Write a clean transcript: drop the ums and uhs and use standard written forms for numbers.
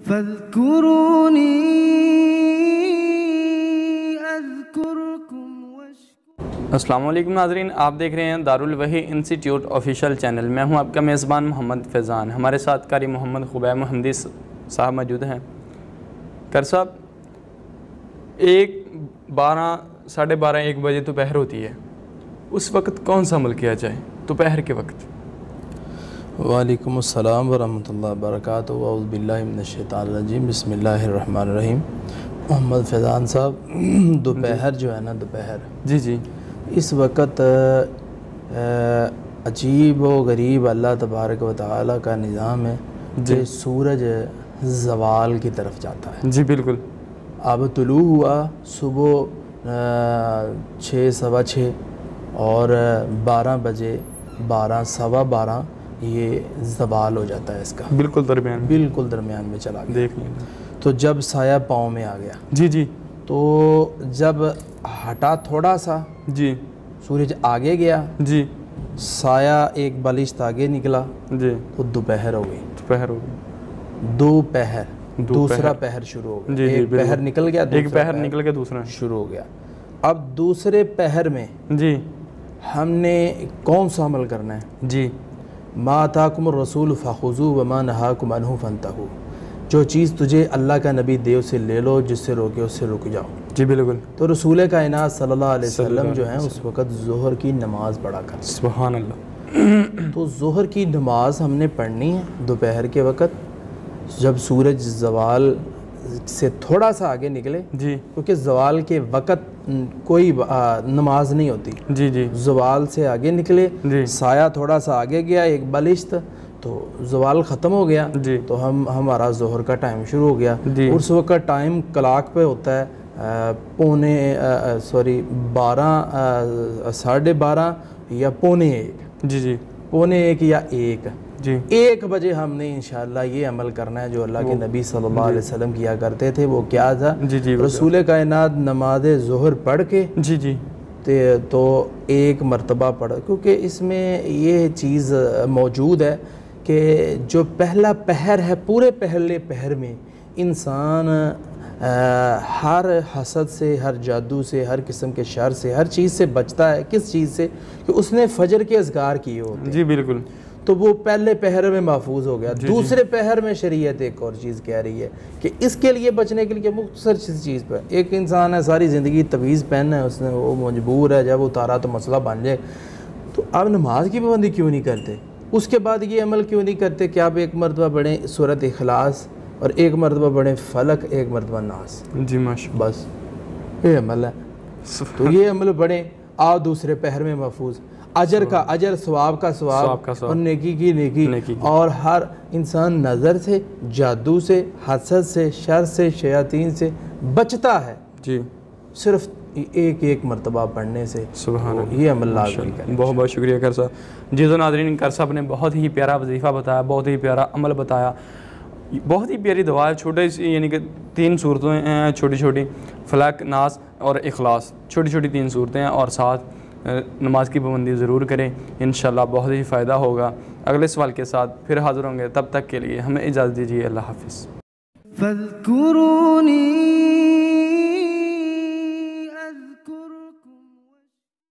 فاذكروني اذكركم واشكروا۔ السلام علیکم ناظرین، آپ دیکھ رہے ہیں دارالوحی انسٹیٹیوٹ آفیشیل چینل۔ میں ہوں آپ کا میزبان محمد فیضان۔ ہمارے ساتھ قاری محمد خبیب محمدی صاحب موجود ہیں۔ کر صاحب، 12 ساڑھے 12 1 بجے دوپہر ہوتی ہے، اس وقت کون سا عمل کیا جائے دوپہر کے وقت؟ وعلیکم السلام ورحمۃ اللہ وبرکاتہ۔ اعوذ باللہ من الشیطان الرجیم، بسم اللہ الرحمن الرحیم۔ محمد فیضان صاحب، دوپہر جو ہے نا، دوپہر جی اس وقت عجیب و غریب اللہ تبارک و تعالیٰ کا نظام ہے کہ سورج زوال کی طرف جاتا ہے۔ جی بالکل۔ اب طلوع ہوا صبح 6 سوا 6 اور 12 بجے 12 سوا 12 یہ زوال ہو جاتا ہے اس کا، بالکل درمیان میں چلا گیا۔ دیکھ لیں تو جب سایہ پاؤں میں آ گیا، جی تو جب ہٹا تھوڑا سا، جی سورج آگے گیا، جی سایہ ایک بالشت آگے نکلا، جی تو دوپہر ہو گئی۔ دوپہر ہو گئی، دوپہر دوسرا پہر شروع ہو گیا۔ ایک پہر نکل گیا، ایک پہر نکل کے دوسرا شروع ہو گیا۔ اب دوسرے پہر میں جی ہم نے کون سا عمل کرنا ہے؟ جی ما آتاکم الرسول فخذوہ وما نہاکم عنہ فانتہوا، جو چیز تجھے اللہ کا نبی دے اسے لے لو، جس سے روکے اس سے رک جاؤ۔ جی بالکل۔ تو رسول کائنات صلی اللہ علیہ وسلم جو ہیں اس وقت ظہر کی نماز پڑھا کرتے، سبحان اللہ۔ تو ظہر کی نماز ہم نے پڑھنی ہے دوپہر کے وقت، جب سورج زوال سے تھوڑا سا آگے نکلے، جی کیونکہ زوال کے وقت کوئی نماز نہیں ہوتی۔ جی زوال سے آگے نکلے، جی سایہ تھوڑا سا آگے گیا ایک بالشت، تو زوال ختم ہو گیا، جی تو ہمارا ظہر کا ٹائم شروع ہو گیا۔ جی اس وقت ٹائم کلاک پہ ہوتا ہے 12 ساڑھے 12 یا 12:45، جی 12:45 یا 1 جی 1 بجے ہم نے انشاءاللہ یہ عمل کرنا ہے جو اللہ کے نبی صلی اللہ علیہ وسلم کیا کرتے تھے۔ وہ کیا تھا؟ جی رسول کائنات نماز ظہر پڑھ کے جی تو ایک مرتبہ پڑھ، کیونکہ اس میں یہ چیز موجود ہے کہ جو پہلا پہر ہے، پورے پہلے پہر میں انسان ہر حسد سے، ہر جادو سے، ہر قسم کے شر سے، ہر چیز سے بچتا ہے۔ کس چیز سے؟ کہ اس نے فجر کے اذکار کیے ہوتے ہیں۔ جی بالکل۔ تو وہ پہلے پہر میں محفوظ ہو گیا۔ دوسرے پہر میں شریعت ایک اور چیز کہہ رہی ہے کہ اس کے لیے بچنے کے لیے مختصر چیز پہ، ایک انسان ہے ساری زندگی تعویذ پہننا ہے اس نے، وہ مجبور ہے، جب اتارا تو مسئلہ بن جائے، تو آپ نماز کی پابندی کیوں نہیں کرتے؟ اس کے بعد یہ عمل کیوں نہیں کرتے کہ آپ ایک مرتبہ پڑھیں سورۃ اخلاص اور ایک مرتبہ پڑھیں فلق، ایک مرتبہ ناس؟ جی ماشاءاللہ، بس یہ عمل ہے۔ تو یہ عمل پڑھیں، آپ دوسرے پہر میں محفوظ، اجر کا اجر، ثواب کا ثواب، اور نیکی کی نیکی، اور ہر انسان نظر سے، جادو سے، حسد سے، شر سے، شیاطین سے بچتا ہے جی صرف ایک مرتبہ پڑھنے سے۔ سبحان اللہ، یہ عمل لازمی کریں۔ بہت شکریہ کر صاحب۔ جی تو ناظرین، کر صاحب نے بہت ہی پیارا وظیفہ بتایا، بہت ہی پیارا عمل بتایا، بہت ہی پیاری دعا ہے۔ چھوٹے یعنی کہ 3 صورتیں ہیں چھوٹی چھوٹی، فلق، ناس اور اخلاص، چھوٹی چھوٹی 3 صورتیں ہیں، اور ساتھ نماز کی پابندی ضرور کریں، انشاءاللہ بہت ہی فائدہ ہوگا۔ اگلے سوال کے ساتھ پھر حاضر ہوں گے، تب تک کے لیے ہمیں اجازت دیجیے، اللہ حافظ۔ فاذکرونی